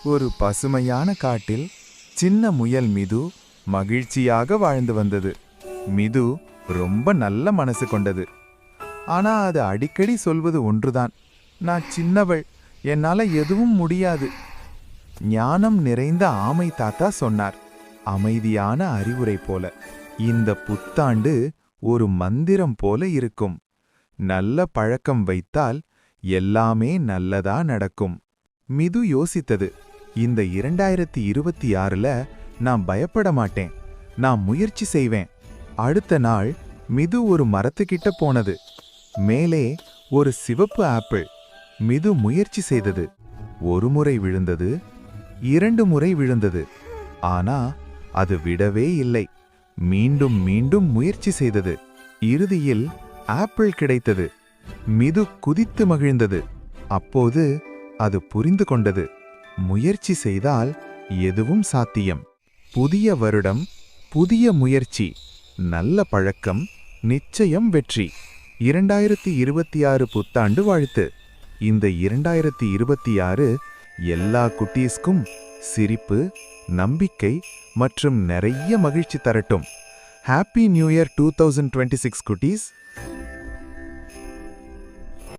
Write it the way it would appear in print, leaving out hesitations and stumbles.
ஒரு பசுமையான காட்டில் சின்ன முயல் மிது மகிழ்ச்சியாக வாழ்ந்து வந்தது. மிது ரொம்ப நல்ல மனசு கொண்டது. ஆனா அது அடிக்கடி சொல்வது ஒன்றுதான், நான் சின்னவள், என்னால எதுவும் முடியாது. ஞானம் நிறைந்த ஆமை தாத்தா சொன்னார், அமைதியான அறிவுரை போல. இந்த புத்தாண்டு ஒரு மந்திரம் போல இருக்கும். நல்ல பழக்கம் வைத்தால் எல்லாமே நல்லதா நடக்கும். மிது யோசித்தது, இந்த 2026ல நான் பயப்பட மாட்டேன், நான் முயற்சி செய்வேன். அடுத்த நாள் மிது ஒரு மரத்துக்கிட்ட போனது. மேலே ஒரு சிவப்பு ஆப்பிள். மிது முயற்சி செய்தது. ஒரு முறை விழுந்தது, 2 முறை விழுந்தது. ஆனா அது விடவே இல்லை. மீண்டும் மீண்டும் முயற்சி செய்தது. இறுதியில் ஆப்பிள் கிடைத்தது. மிது குதித்து மகிழ்ந்தது. அப்போது அது புரிந்து கொண்டது, முயற்சி செய்தால் எதுவும் சாத்தியம். புதிய வருடம், புதிய முயற்சி, நல்ல பழக்கம், நிச்சயம் வெற்றி. 2026 புத்தாண்டு வாழ்த்து. இந்த 2026 எல்லா குட்டீஸ்க்கும் சிரிப்பு, நம்பிக்கை மற்றும் நிறைய மகிழ்ச்சி தரட்டும். ஹாப்பி நியூ இயர் 2026 குட்டீஸ்.